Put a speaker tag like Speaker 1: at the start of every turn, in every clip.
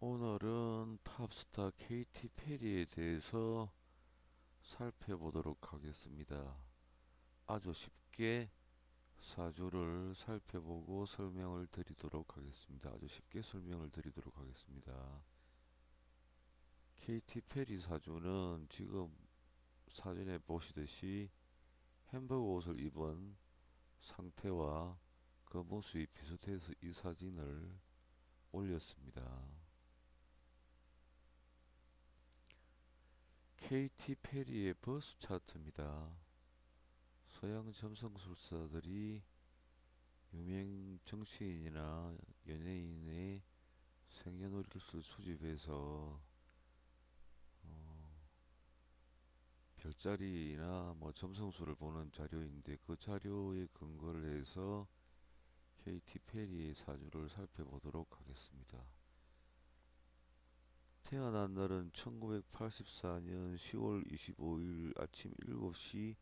Speaker 1: 오늘은 팝스타 케이티 페리에 대해서 살펴보도록 하겠습니다. 아주 쉽게 사주를 살펴보고 설명을 드리도록 하겠습니다. 아주 쉽게 설명을 드리도록 하겠습니다. 케이티 페리 사주는 지금 사진에 보시듯이 햄버거 옷을 입은 상태와 그 모습이 비슷해서 이 사진을 올렸습니다. 케이티 페리의 버스 차트입니다. 서양 점성술사들이 유명 정치인이나 연예인의 생년월일을 수집해서 어, 별자리나 뭐 점성술을 보는 자료인데, 그 자료에 근거를 해서 케이티 페리의 사주를 살펴보도록 하겠습니다. 태어난 날은 1984년 10월 25일 아침 7시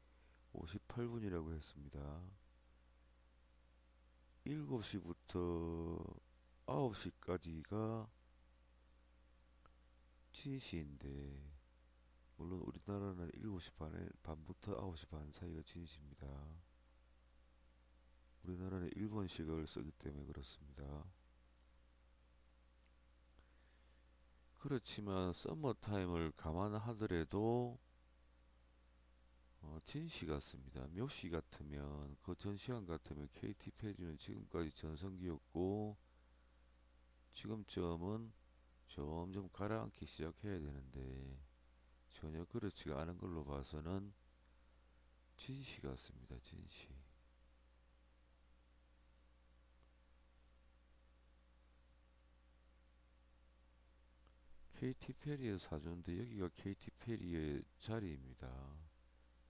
Speaker 1: 58분이라고 했습니다. 7시부터 9시까지가 진시인데, 물론 우리나라는 7시 반부터 9시 반 사이가 진시입니다. 우리나라는 일본식을 쓰기 때문에 그렇습니다. 그렇지만 썸머타임을 감안하더라도 진시 같습니다. 묘시 같으면, 그 전 시간 같으면 KT 페리는 지금까지 전성기였고 지금쯤은 점점 가라앉기 시작해야 되는데 전혀 그렇지가 않은 걸로 봐서는 진시 같습니다. 진시. KT 페리의 사주인데 여기가 KT 페리의 자리입니다.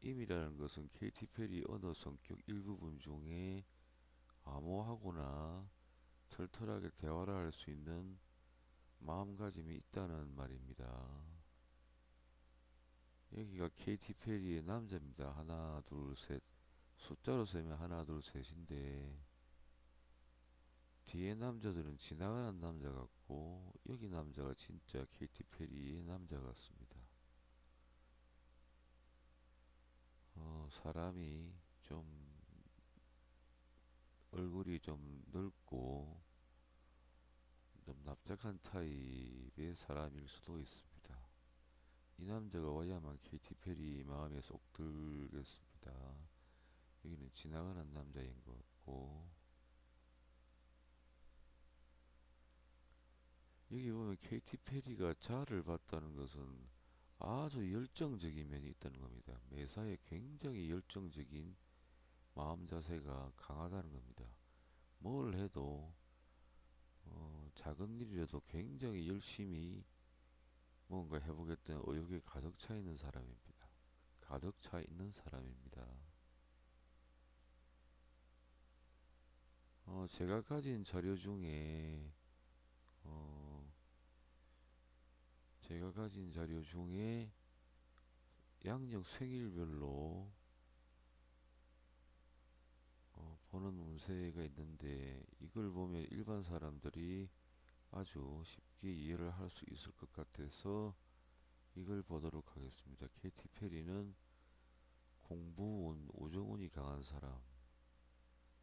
Speaker 1: 임이라는 것은 KT 페리 언어 성격 일부분 중에 암호하거나 털털하게 대화를 할 수 있는 마음가짐이 있다는 말입니다. 여기가 KT 페리의 남자입니다. 하나, 둘, 셋. 숫자로 세면 하나, 둘, 셋인데 뒤에 남자들은 지나가는 남자 같고 여기 남자가 진짜 KT 페리의 남자 같습니다. 사람이 좀 얼굴이 좀 넓고 좀 납작한 타입의 사람일 수도 있습니다. 이 남자가 와야만 KT 페리 마음에 쏙 들겠습니다. 여기는 지나가는 남자인 것 같고, 여기 보면 KT 페리가 자를 봤다는 것은 아주 열정적인 면이 있다는 겁니다. 매사에 굉장히 열정적인 마음 자세가 강하다는 겁니다. 뭘 해도 작은 일이라도 굉장히 열심히 뭔가 해보겠다는 의욕이 가득 차 있는 사람입니다. 가득 차 있는 사람입니다. 제가 가진 자료 중에 어, 제가 가진 자료 중에 양력 생일별로 보는 운세가 있는데, 이걸 보면 일반 사람들이 아주 쉽게 이해를 할 수 있을 것 같아서 이걸 보도록 하겠습니다. 케이티 페리는 공부운, 우정운이 강한 사람,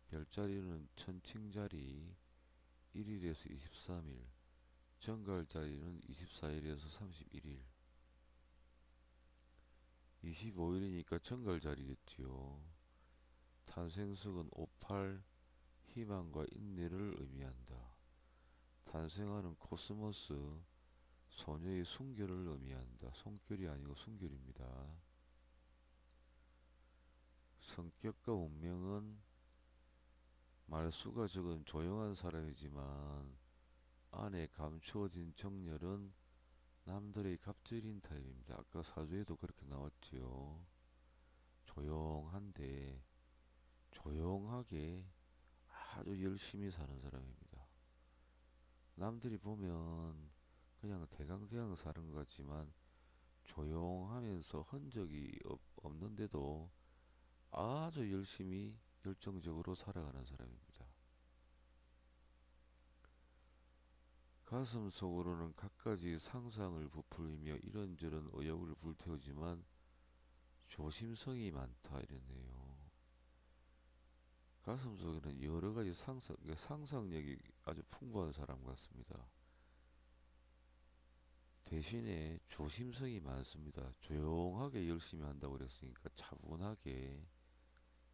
Speaker 1: 별자리는 천칭자리 1일에서 23일, 정갈자리는 24일에서 31일, 25일이니까 정갈자리겠지요. 탄생석은 58, 희망과 인내를 의미한다. 탄생하는 코스모스, 소녀의 순결을 의미한다. 손결이 아니고 순결입니다. 성격과 운명은 말수가 적은 조용한 사람이지만 안에 감추어진 정열은 남들의 갑질인 타입입니다. 아까 사주에도 그렇게 나왔지요. 조용한데 조용하게 아주 열심히 사는 사람입니다. 남들이 보면 그냥 대강대강 사는 것 같지만 조용하면서 흔적이 없는데도 아주 열심히 열정적으로 살아가는 사람입니다. 가슴 속으로는 갖가지 상상을 부풀리며 이런저런 의욕을 불태우지만 조심성이 많다 이러네요. 가슴 속에는 여러 가지 상상력이 아주 풍부한 사람 같습니다. 대신에 조심성이 많습니다. 조용하게 열심히 한다고 그랬으니까 차분하게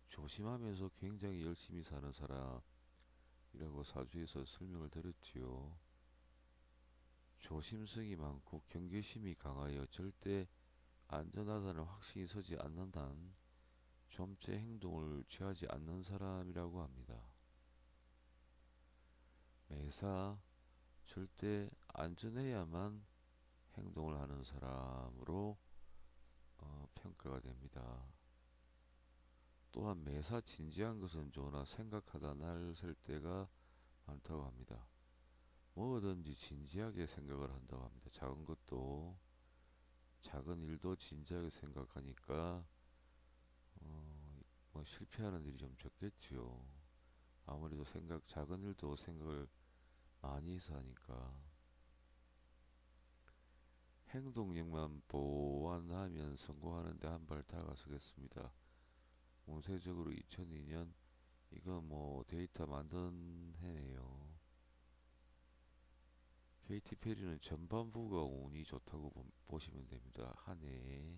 Speaker 1: 조심하면서 굉장히 열심히 사는 사람이라고 사주에서 설명을 드렸지요. 조심성이 많고 경계심이 강하여 절대 안전하다는 확신이 서지 않는 한 좀체 행동을 취하지 않는 사람이라고 합니다. 매사 절대 안전해야만 행동을 하는 사람으로 평가가 됩니다. 또한 매사 진지한 것은 좋으나 생각하다 날샐 때가 많다고 합니다. 뭐든지 진지하게 생각을 한다고 합니다. 작은 일도 진지하게 생각하니까 뭐 실패하는 일이 좀 적겠지요. 아무래도 작은 일도 생각을 많이 해서 하니까. 행동력만 보완하면 성공하는데 한 발 다가서겠습니다. 운세적으로 2002년 이거 뭐 데이터 만든 해네요. KT 페리는 전반부가 운이 좋다고 보시면 됩니다. 한 해에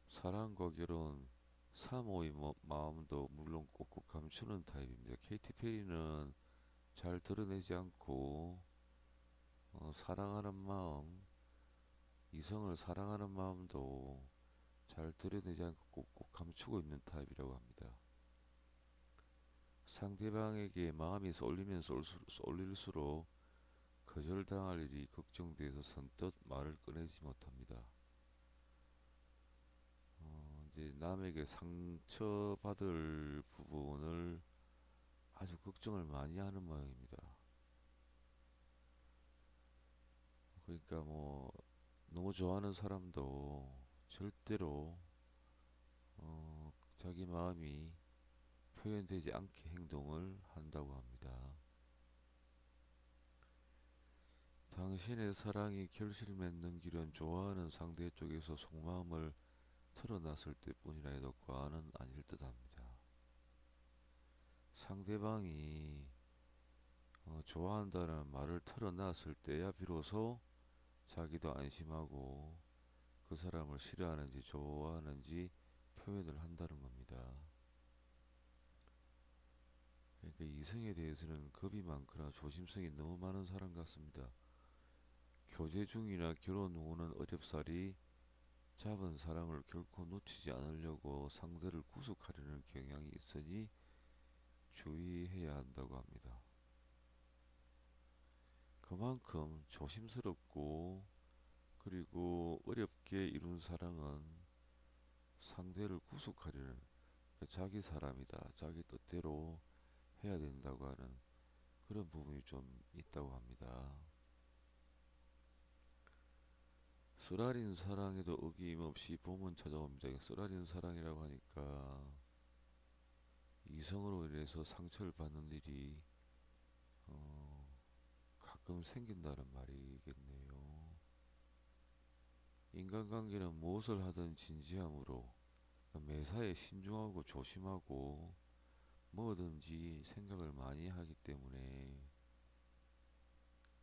Speaker 1: 사랑과 결혼, 사모의 마음도 물론 꼭꼭 감추는 타입입니다. KT 페리는 잘 드러내지 않고 사랑하는 마음, 이성을 사랑하는 마음도 잘 드러내지 않고 꼭꼭 감추고 있는 타입이라고 합니다. 상대방에게 마음이 쏠리면 쏠릴수록 거절당할 일이 걱정돼서 선뜻 말을 꺼내지 못합니다. 이제 남에게 상처받을 부분을 아주 걱정을 많이 하는 모양입니다. 그러니까 뭐 너무 좋아하는 사람도 절대로 자기 마음이 표현되지 않게 행동을 한다고 합니다. 당신의 사랑이 결실 맺는 길은 좋아하는 상대 쪽에서 속마음을 털어놨을 때뿐이라 해도 과언은 아닐 듯합니다. 상대방이 좋아한다는 말을 털어놨을 때야 비로소 자기도 안심하고 그 사람을 싫어하는지 좋아하는지 표현을 한다는 겁니다. 그러니까 이성에 대해서는 겁이 많거나 조심성이 너무 많은 사람 같습니다. 교제 중이나 결혼 후는 어렵사리 잡은 사람을 결코 놓치지 않으려고 상대를 구속하려는 경향이 있으니 주의해야 한다고 합니다. 그만큼 조심스럽고 그리고 어렵게 이룬 사랑은 상대를 구속하려는 자기 사람이다, 자기 뜻대로 해야 된다고 하는 그런 부분이 좀 있다고 합니다. 쓰라린 사랑에도 어김없이 봄은 찾아옵니다. 쓰라린 사랑이라고 하니까 이성으로 인해서 상처를 받는 일이 가끔 생긴다는 말이겠네요. 인간관계는 무엇을 하든 진지함으로 매사에 신중하고 조심하고 뭐든지 생각을 많이 하기 때문에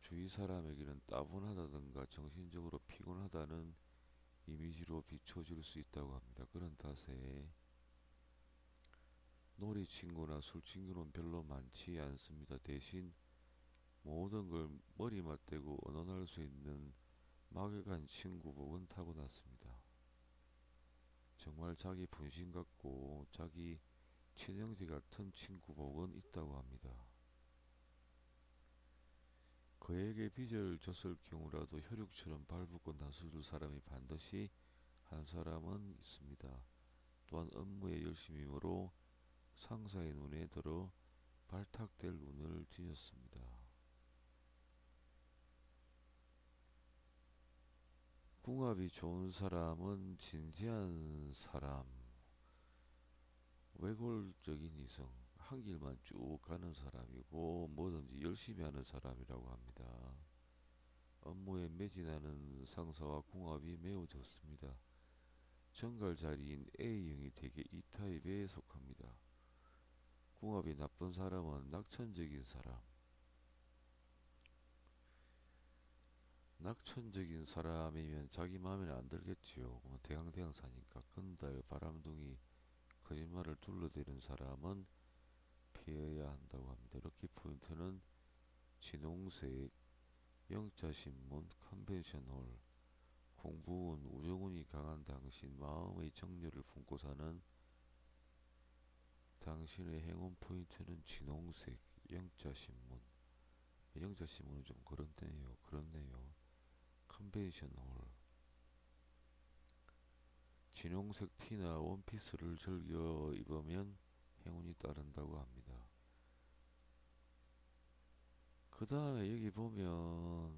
Speaker 1: 주위 사람에게는 따분하다든가 정신적으로 피곤하다는 이미지로 비춰질 수 있다고 합니다. 그런 탓에 놀이 친구나 술 친구는 별로 많지 않습니다. 대신 모든 걸 머리 맞대고 의논할 수 있는 막역한 친구복은 타고났습니다. 정말 자기 분신 같고 자기 친형제 같은 친구복은 있다고 합니다. 그에게 빚을 졌을 경우라도 혈육처럼 발붙고 나서줄 사람이 반드시 한 사람은 있습니다. 또한 업무에 열심힘으로 상사의 눈에 들어 발탁될 운을 띠었습니다. 궁합이 좋은 사람은 진지한 사람, 외골적인 이성, 한 길만 쭉 가는 사람이고 뭐든지 열심히 하는 사람이라고 합니다. 업무에 매진하는 상사와 궁합이 매우 좋습니다. 정갈 자리인 A형이 대개 이 타입에 속합니다. 궁합이 나쁜 사람은 낙천적인 사람. 낙천적인 사람이면 자기 마음에는 안 들겠지요. 대강대강 사니까. 건달, 바람둥이, 거짓말을 둘러대는 사람은 피해야 한다고 합니다. 럭키 포인트는 진홍색, 영자신문, 컨벤셔널, 공부운, 우정운이 강한 당신, 마음의 정열을 품고 사는 당신의 행운 포인트는 진홍색, 영자신문. 영자신문은 좀 그렇네요. 컨벤셔널. 진홍색 티나 원피스를 즐겨 입으면 행운이 따른다고 합니다. 그 다음에 여기 보면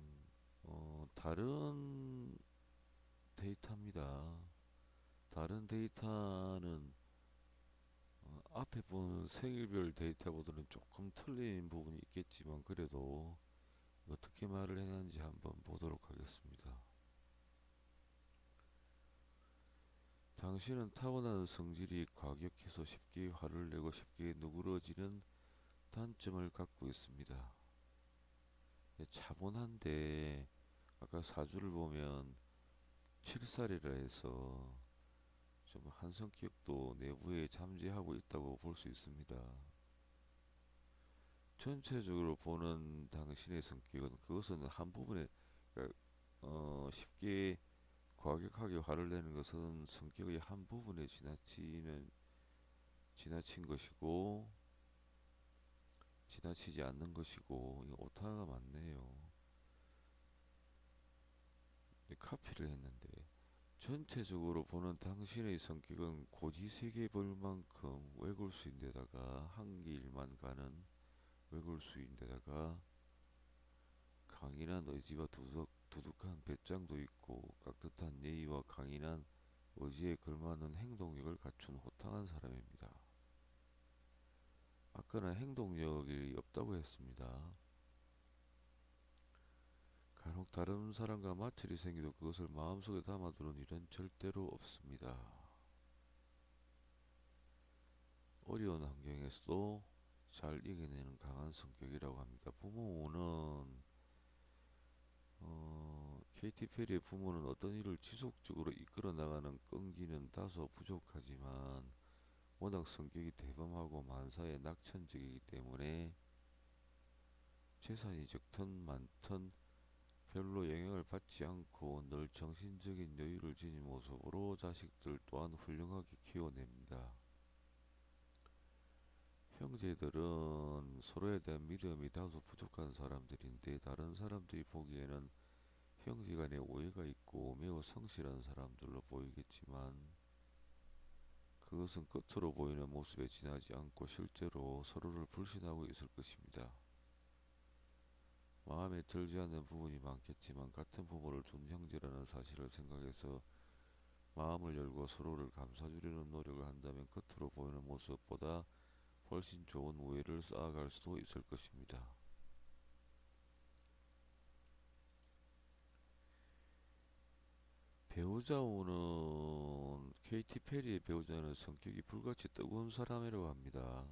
Speaker 1: 다른 데이터입니다. 다른 데이터는 앞에 본 생일별 데이터보다는 조금 틀린 부분이 있겠지만 그래도 어떻게 말을 해놨는지 한번 보도록 하겠습니다. 당신은 타고난 성질이 과격해서 쉽게 화를 내고 쉽게 누그러지는 단점을 갖고 있습니다. 차분한데 아까 사주를 보면 7살이라 해서 좀 한성격도 내부에 잠재하고 있다고 볼 수 있습니다. 전체적으로 보는 당신의 성격은 그것은 한 부분에 그러니까 쉽게 과격하게 화를 내는 것은 성격의 한 부분에 지나친 것이고 지나치지 않는 것이고 이 오타가 많네요. 카피를 했는데 전체적으로 보는 당신의 성격은 고지세계 볼 만큼 외골수인데다가 한 길만 가는 외골수인데다가 강인한 의지와 두둑한 배짱도 있고 깍듯한 예의와 강인한 의지에 걸맞는 행동력을 갖춘 호탕한 사람입니다. 아까는 행동력이 없다고 했습니다. 간혹 다른 사람과 마찰이 생기도 그것을 마음속에 담아두는 일은 절대로 없습니다. 어려운 환경에서도 잘 이겨내는 강한 성격이라고 합니다. 부모는 케이티 페리의 부모는 어떤 일을 지속적으로 이끌어 나가는 끈기는 다소 부족하지만 워낙 성격이 대범하고 만사에 낙천적이기 때문에 재산이 적든 많든 별로 영향을 받지 않고 늘 정신적인 여유를 지닌 모습으로 자식들 또한 훌륭하게 키워냅니다. 형제들은 서로에 대한 믿음이 다소 부족한 사람들인데 다른 사람들이 보기에는 형제간에 오해가 있고 매우 성실한 사람들로 보이겠지만 그것은 겉으로 보이는 모습에 지나지 않고 실제로 서로를 불신하고 있을 것입니다. 마음에 들지 않는 부분이 많겠지만 같은 부모를 둔 형제라는 사실을 생각해서 마음을 열고 서로를 감싸주려는 노력을 한다면 겉으로 보이는 모습보다 훨씬 좋은 우애를 쌓아갈 수도 있을 것입니다. 배우자 운은 케이티 페리의 배우자는 성격이 불같이 뜨거운 사람이라고 합니다.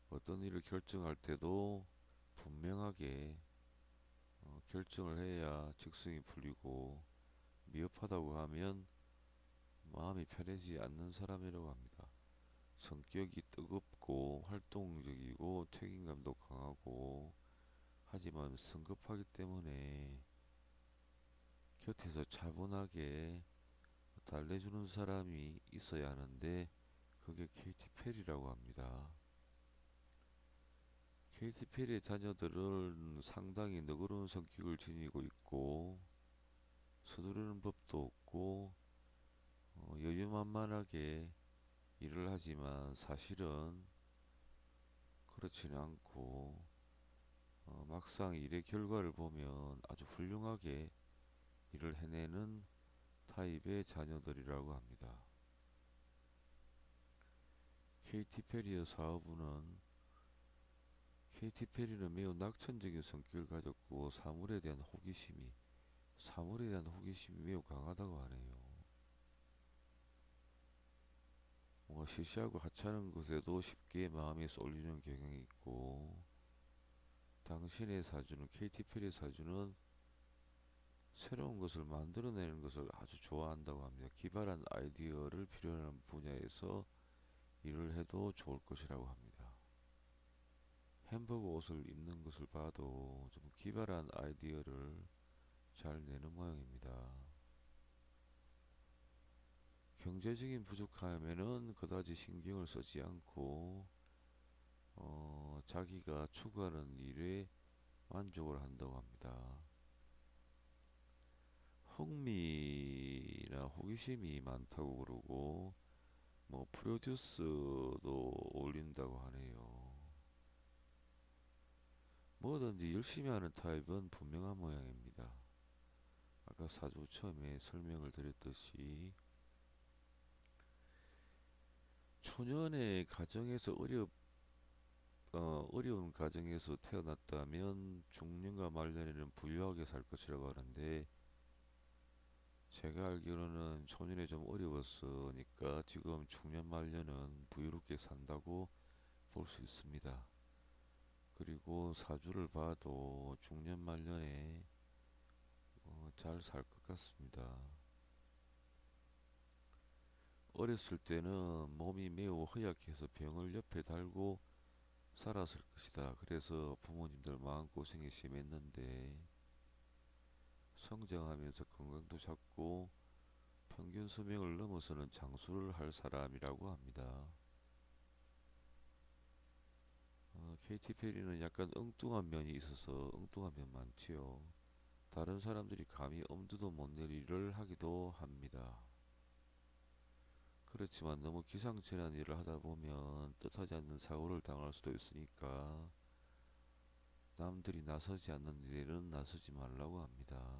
Speaker 1: 어떤 일을 결정할 때도 분명하게 결정을 해야 직성이 풀리고 미흡하다고 하면 마음이 편해지지 않는 사람이라고 합니다. 성격이 뜨겁고 활동적이고 책임감도 강하고 하지만 성급하기 때문에 곁에서 차분하게 달래주는 사람이 있어야 하는데 그게 케이티 페리라고 합니다. 케이티 페리의 자녀들은 상당히 너그러운 성격을 지니고 있고 서두르는 법도 없고 여유만만하게 일을 하지만 사실은 그렇지는 않고 막상 일의 결과를 보면 아주 훌륭하게 일을 해내는 타입의 자녀들이라고 합니다. KT 페리의 사업은 KT 페리는 매우 낙천적인 성격을 가졌고 사물에 대한 호기심이 매우 강하다고 하네요. 뭔가 시시하고 하찮은 것에도 쉽게 마음이 쏠리는 경향이 있고, 당신의 사주는 KT 페리 사주는 새로운 것을 만들어내는 것을 아주 좋아한다고 합니다. 기발한 아이디어를 필요로 하는 분야에서 일을 해도 좋을 것이라고 합니다. 햄버거 옷을 입는 것을 봐도 좀 기발한 아이디어를 잘 내는 모양입니다. 경제적인 부족함에는 그다지 신경을 쓰지 않고 자기가 추구하는 일에 만족을 한다고 합니다. 흥미나 호기심이 많다고 그러고 뭐 프로듀스도 올린다고 하네요. 뭐든지 열심히 하는 타입은 분명한 모양입니다. 아까 사주 처음에 설명을 드렸듯이 초년의 가정에서 어려운 가정에서 태어났다면 중년과 말년에는 부유하게 살 것이라고 하는데, 제가 알기로는 초년에 좀 어려웠으니까 지금 중년 말년은 부유롭게 산다고 볼 수 있습니다. 그리고 사주를 봐도 중년 말년에 잘 살 것 같습니다. 어렸을 때는 몸이 매우 허약해서 병을 옆에 달고 살았을 것이다. 그래서 부모님들 마음고생이 심했는데 성장하면서 건강도 잡고 평균 수명을 넘어서는 장수를 할 사람이라고 합니다. KT 페리는 약간 엉뚱한 면이 있어서 엉뚱한 면 많지요. 다른 사람들이 감히 엄두도 못 낼 일을 하기도 합니다. 그렇지만 너무 기상천외한 일을 하다 보면 뜻하지 않는 사고를 당할 수도 있으니까 남들이 나서지 않는 일에는 나서지 말라고 합니다.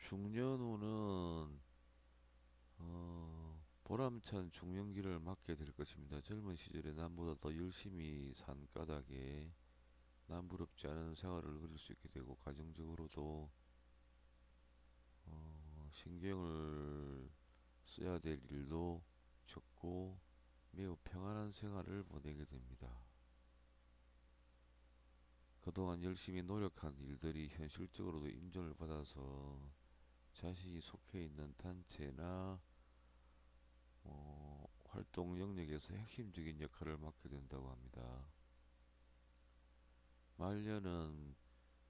Speaker 1: 중년 후는 보람찬 중년기를 맞게 될 것입니다. 젊은 시절에 남보다 더 열심히 산 까닭에 남부럽지 않은 생활을 누릴 수 있게 되고, 가정적으로도 신경을 써야 될 일도 적고 매우 평안한 생활을 보내게 됩니다. 그동안 열심히 노력한 일들이 현실적으로도 인정을 받아서 자신이 속해 있는 단체나 활동 영역에서 핵심적인 역할을 맡게 된다고 합니다. 말년은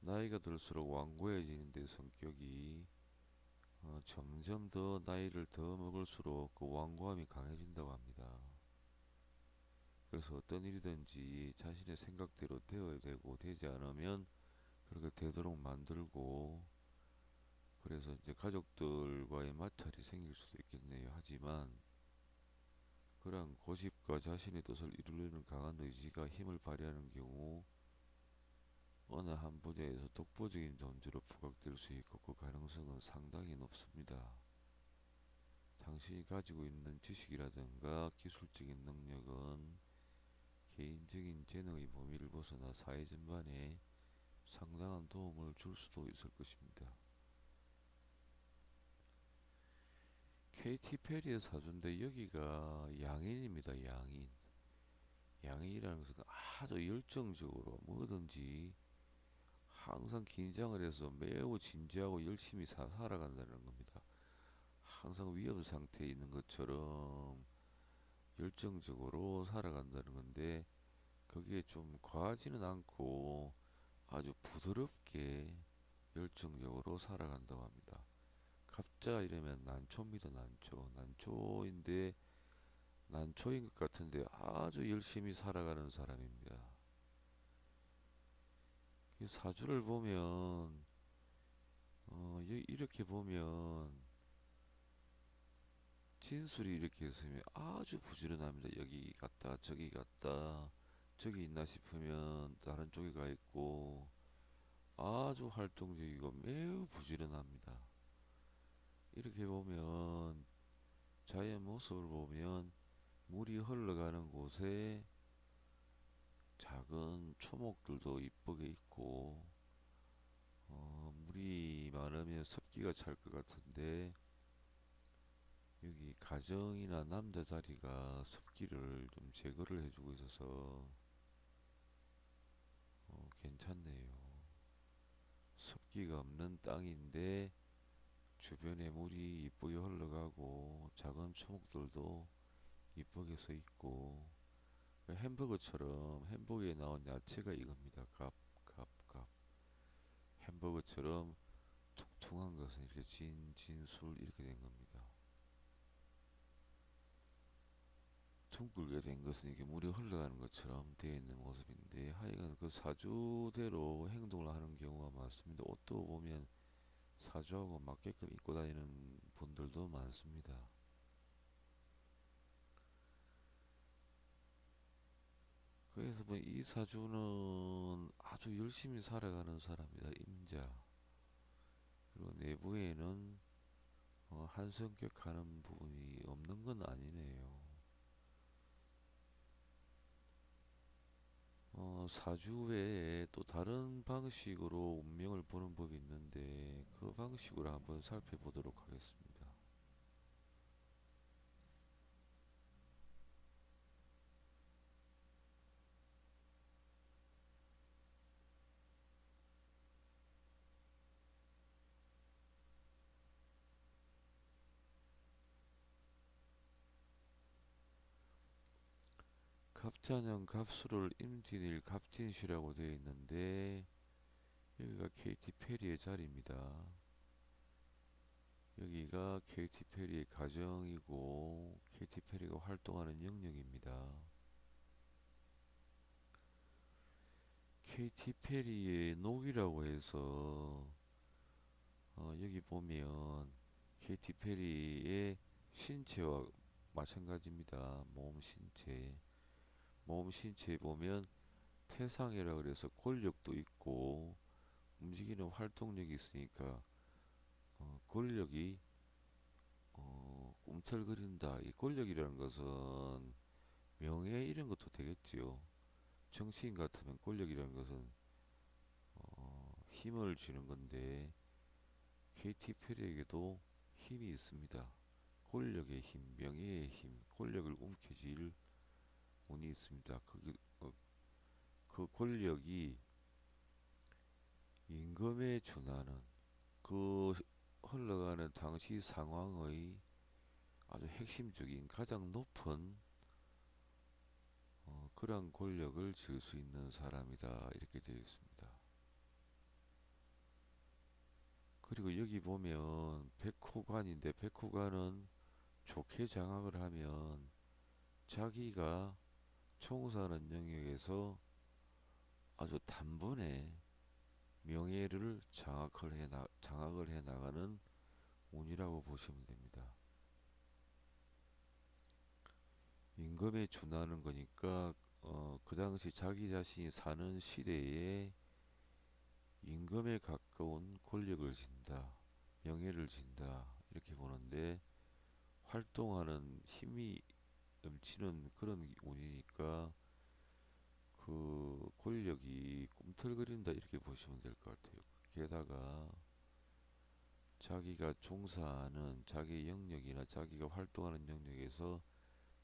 Speaker 1: 나이가 들수록 완고해지는데 성격이 점점 더 나이를 더 먹을수록 그 완고함이 강해진다고 합니다. 그래서 어떤 일이든지 자신의 생각대로 되어야 되고, 되지 않으면 그렇게 되도록 만들고, 그래서 이제 가족들과의 마찰이 생길 수도 있겠네요. 하지만 그러한 고집과 자신의 뜻을 이루려는 강한 의지가 힘을 발휘하는 경우 어느 한 분야에서 독보적인 존재로 부각될 수 있고, 그 가능성은 상당히 높습니다. 당신이 가지고 있는 지식이라든가 기술적인 능력은 개인적인 재능의 범위를 벗어나 사회 전반에 상당한 도움을 줄 수도 있을 것입니다. KT 페리의 사주인데 여기가 양인입니다. 양인. 양인이라는 것은 아주 열정적으로 뭐든지 항상 긴장을 해서 매우 진지하고 열심히 살아간다는 겁니다. 항상 위험 상태에 있는 것처럼 열정적으로 살아간다는 건데, 그게 좀 과하지는 않고 아주 부드럽게 열정적으로 살아간다고 합니다. 갑자 이러면 난초입니다. 난초인데 난초인 것 같은데 아주 열심히 살아가는 사람입니다. 사주를 보면 이렇게 보면 진술이 이렇게 있으면 아주 부지런합니다. 여기 갔다 저기 갔다, 저기 있나 싶으면 다른 쪽에 가 있고, 아주 활동적이고 매우 부지런합니다. 이렇게 보면 자연 모습을 보면 물이 흘러가는 곳에 작은 초목들도 이쁘게 있고 물이 많으면 습기가 찰 것 같은데 여기 가정이나 남자 자리가 습기를 좀 제거를 해주고 있어서 괜찮네요. 습기가 없는 땅인데 주변에 물이 이쁘게 흘러가고 작은 초목들도 이쁘게 서 있고 햄버거처럼 햄버거에 나온 야채가 이겁니다. 갑. 햄버거처럼 퉁퉁한 것은 이렇게 진술 이렇게 된 겁니다. 둥글게 된 것은 이게 물이 흘러가는 것처럼 되어 있는 모습인데 하여간 그 사주대로 행동을 하는 경우가 많습니다. 옷도 보면 사주하고 맞게끔 입고 다니는 분들도 많습니다. 그래서 뭐 이 사주는 아주 열심히 살아가는 사람이다. 임자. 그리고 내부에는 한성격하는 부분이 없는 건 아니네요. 사주 외에 또 다른 방식으로 운명을 보는 법이 있는데 그 방식으로 한번 살펴보도록 하겠습니다. 갑자년 갑수를 임진일 갑진시라고 되어 있는데 여기가 케이티 페리의 자리입니다. 여기가 케이티 페리의 가정이고 케이티 페리가 활동하는 영역입니다. 케이티 페리의 녹이라고 해서 여기 보면 케이티 페리의 신체와 마찬가지입니다. 몸 신체에 보면 태상이라 그래서 권력도 있고 움직이는 활동력이 있으니까 권력이 꿈틀거린다. 이 권력이라는 것은 명예 이런 것도 되겠지요. 정치인 같으면 권력이라는 것은 힘을 주는 건데 KT 페리에게도 힘이 있습니다. 권력의 힘, 명예의 힘, 권력을 움켜쥘 운이 있습니다. 그 권력이 임금에 준하는 그 흘러가는 당시 상황의 아주 핵심적인 가장 높은 그런 권력을 질 수 있는 사람이다 이렇게 되어 있습니다. 그리고 여기 보면 백호관인데 백호관은 좋게 장악을 하면 자기가 총사하는 영역에서 아주 단번에 명예를 장악을 해 나가는 운이라고 보시면 됩니다. 임금에 준하는 거니까 그 당시 자기 자신이 사는 시대에 임금에 가까운 권력을 진다, 명예를 진다 이렇게 보는데 활동하는 힘이 넘치는 그런 운이니까 그 권력이 꿈틀거린다 이렇게 보시면 될 것 같아요. 게다가 자기가 종사하는 자기 영역이나 자기가 활동하는 영역에서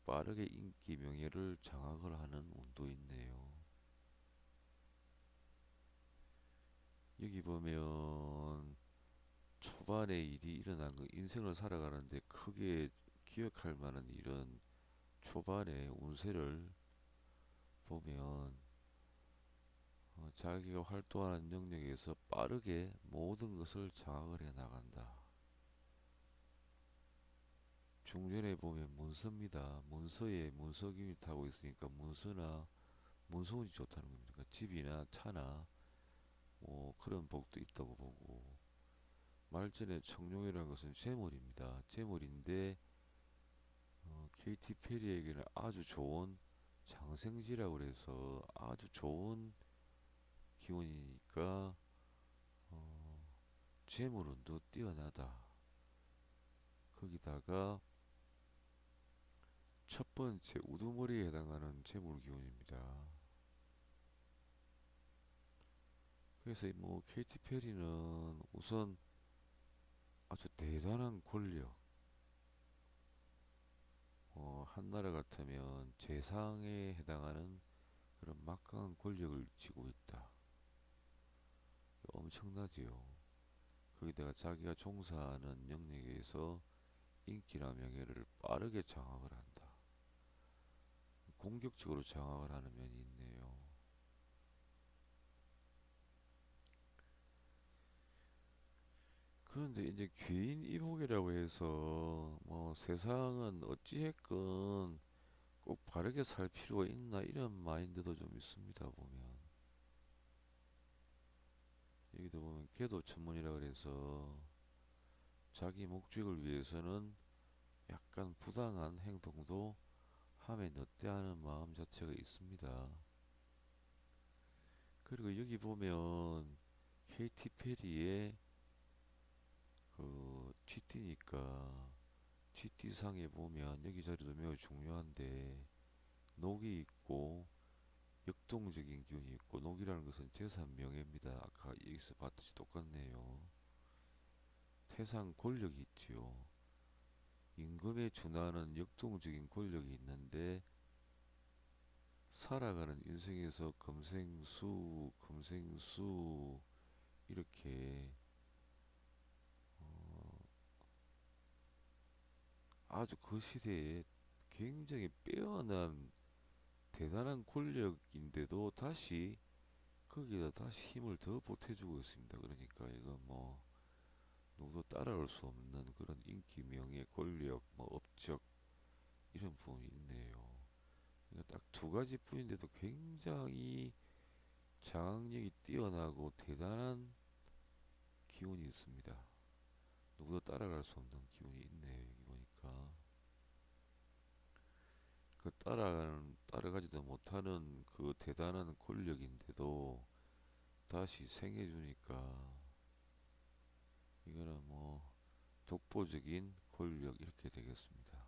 Speaker 1: 빠르게 인기 명예를 장악을 하는 운도 있네요. 여기 보면 초반에 일이 일어난 거 인생을 살아가는데 크게 기억할 만한 일은 초반에 운세를 보면 자기가 활동하는 영역에서 빠르게 모든 것을 장악을 해 나간다. 중전에 보면 문서입니다. 문서에 문서금이 타고 있으니까 문서나 문서운이 좋다는 겁니다. 그러니까 집이나 차나 뭐 그런 복도 있다고 보고 말전에 청룡이라는 것은 재물입니다. 재물인데 KT 페리에게는 아주 좋은 장생지라고 해서 아주 좋은 기운이니까 재물운도 뛰어나다. 거기다가 첫 번째 우두머리에 해당하는 재물기운입니다. 그래서 뭐 케이티 페리는 우선 아주 대단한 권력, 한나라 같으면 재상에 해당하는 그런 막강한 권력을 쥐고 있다. 엄청나지요. 거기다가 자기가 종사하는 영역에서 인기나 명예를 빠르게 장악을 한다. 공격적으로 장악을 하는 면이 있네요. 그런데 이제 귀인 이복이라고 해서 뭐 세상은 어찌했건 꼭 바르게 살 필요가 있나 이런 마인드도 좀 있습니다. 보면 여기도 보면 계도 천문이라 그래서 자기 목적을 위해서는 약간 부당한 행동도 함에 넣되 하는 마음 자체가 있습니다. 그리고 여기 보면 케이티 페리의 그 GT니까 GT상에 보면 여기 자리도 매우 중요한데 녹이 있고 역동적인 기운이 있고 녹이라는 것은 재산 명예입니다. 아까 여기서 봤듯이 똑같네요. 태상 권력이 있지요. 임금에 준하는 역동적인 권력이 있는데 살아가는 인생에서 금생수, 금생수 이렇게 어, 아주 그 시대에 굉장히 빼어난 대단한 권력인데도 다시 거기다 다시 힘을 더 보태주고 있습니다. 그러니까 이건 뭐 누구도 따라올 수 없는 그런 인기, 명예, 권력, 뭐 업적 이런 부분이 있네요. 그러니까 딱 두 가지 뿐인데도 굉장히 장악력이 뛰어나고 대단한 기운이 있습니다. 누구도 따라갈 수 없는 기운이 있네요. 여기 보니까 그 따라가지도 못하는 그 대단한 권력인데도 다시 생해주니까 이거는 뭐 독보적인 권력 이렇게 되겠습니다.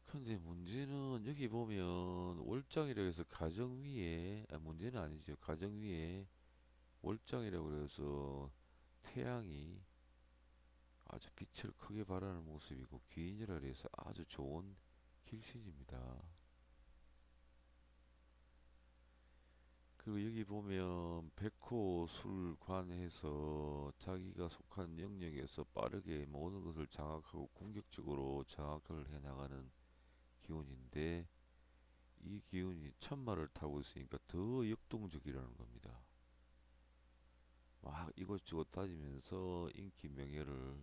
Speaker 1: 근데 문제는 여기 보면 월장이라고 해서 가정 위에 문제는 아니죠. 가정 위에 월장이라고 해서 태양이 아주 빛을 크게 발하는 모습이고 귀인이라 해서 아주 좋은 길신입니다. 그리고 여기 보면 백호술관해서 자기가 속한 영역에서 빠르게 모든 것을 장악하고 공격적으로 장악을 해나가는 기운인데 이 기운이 천마를 타고 있으니까 더 역동적이라는 겁니다. 막 이것저것 따지면서 인기 명예를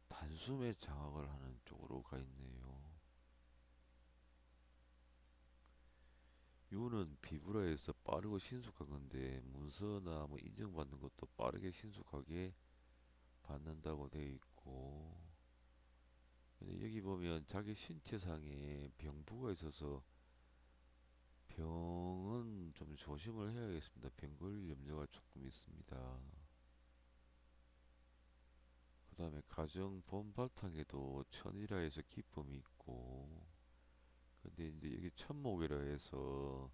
Speaker 1: 단숨에 장악을 하는 쪽으로 가 있네요. 유는 비브라에서 빠르고 신속한 건데 문서나 뭐 인정받는 것도 빠르게 신속하게 받는다고 되어 있고 근데 여기 보면 자기 신체상에 병부가 있어서 병은 좀 조심을 해야겠습니다. 병 걸릴 염려가 조금 있습니다. 그 다음에 가정 본바탕에도 천이라 해서 기쁨이 있고 근데 이제 여기 천목이라 해서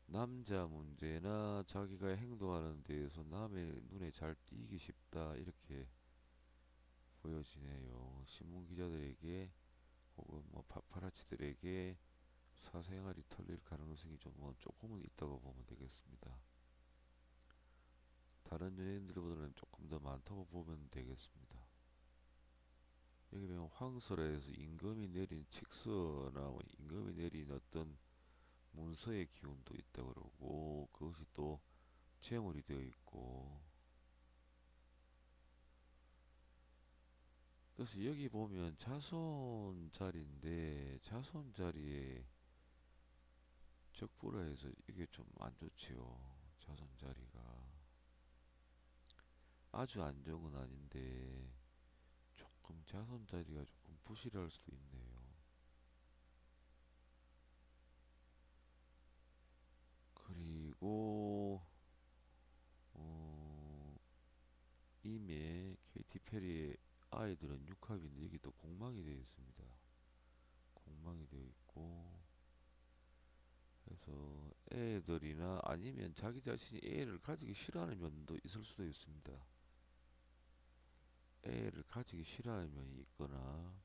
Speaker 1: 남자 문제나 자기가 행동하는 데에서 남의 눈에 잘 띄기 쉽다 이렇게 보여지네요. 신문 기자들에게 혹은 뭐 파파라치들에게 사생활이 털릴 가능성이 좀뭐 조금은 있다고 보면 되겠습니다. 다른 연예인들보다는 조금 더 많다고 보면 되겠습니다. 여기 보면 황설에서 임금이 내린 칙서나 뭐 임금이 내린 어떤 문서의 기운도 있다 그러고 그것이 또 제물이 되어 있고 그래서 여기 보면 자손 자리인데 자손 자리에 적부라 해서 이게 좀 안 좋지요. 자손 자리가 아주 안 좋은 건 아닌데 조금 자손 자리가 조금 부실할 수 있네요. 그리고 케이티 페리의 아이들은 육합인데 여기 또 공망이 되어 있습니다. 공망이 되어 있고, 그래서 애들이나 아니면 자기 자신이 애를 가지기 싫어하는 면도 있을 수도 있습니다. 애를 가지기 싫어하는 면이 있거나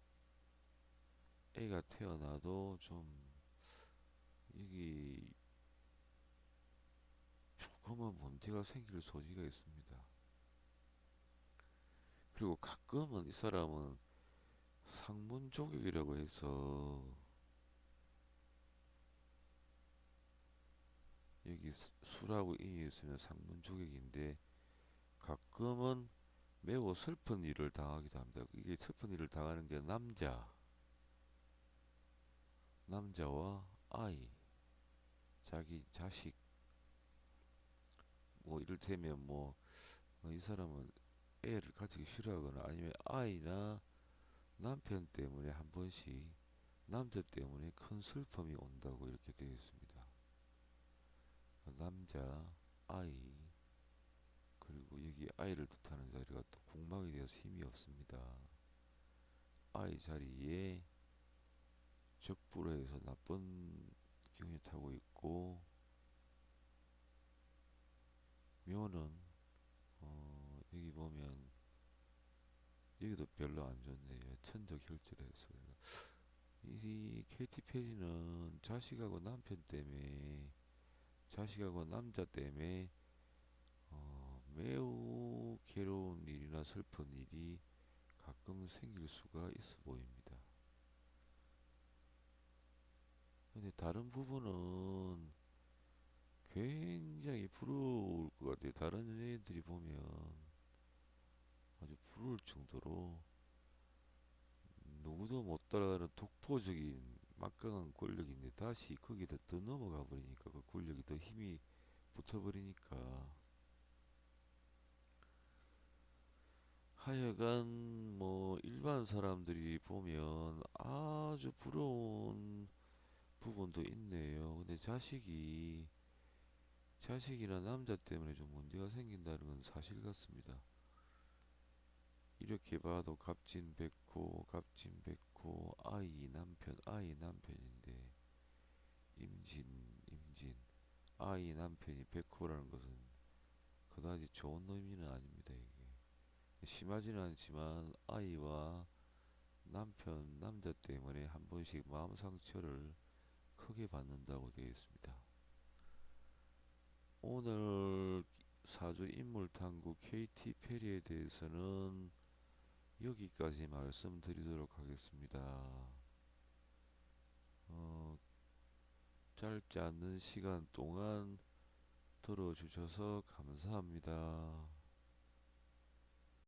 Speaker 1: 애가 태어나도 좀 여기 조금은 문제가 생길 소지가 있습니다. 그리고 가끔은 이 사람은 상문족액이라고 해서 여기 수라고 인이 있으면 상문족액인데 가끔은 매우 슬픈 일을 당하기도 합니다. 이게 슬픈 일을 당하는 게 남자와 아이, 자기 자식, 뭐 이를테면 뭐 이 사람은 애를 가지기 싫어하거나 아니면 아이나 남편 때문에 한 번씩 남자 때문에 큰 슬픔이 온다고 이렇게 되어 있습니다. 남자, 아이, 그리고 여기 아이를 뜻하는 자리가 또 공망이 되어서 힘이 없습니다. 아이 자리에 적부로해서 나쁜 기운이 타고 있고, 묘는 여기 보면 여기도 별로 안 좋네요. 천적 혈전해서 이 케이티 페리는 자식하고 남편 때문에 자식하고 남자 때문에 매우 괴로운 일이나 슬픈 일이 가끔 생길 수가 있어 보입니다. 근데 다른 부분은 굉장히 부러울 것 같아요. 다른 연예인들이 보면 아주 부러울 정도로 누구도 못 따라가는 독보적인 막강한 권력인데 다시 거기다 더 넘어가 버리니까 그 권력이 더 힘이 붙어버리니까 하여간 뭐 일반 사람들이 보면 아주 부러운 부분도 있네요. 근데 자식이나 남자 때문에 좀 문제가 생긴다는 건 사실 같습니다. 이렇게 봐도 갑진백호, 아이 남편인데 임진, 아이 남편이 백호라는 것은 그다지 좋은 의미는 아닙니다. 이게 심하지는 않지만 아이와 남자 때문에 한 번씩 마음 상처를 크게 받는다고 되어 있습니다. 오늘 사주 인물탐구 KT 페리에 대해서는 여기까지 말씀드리도록 하겠습니다. 어, 짧지 않는 시간 동안 들어주셔서 감사합니다.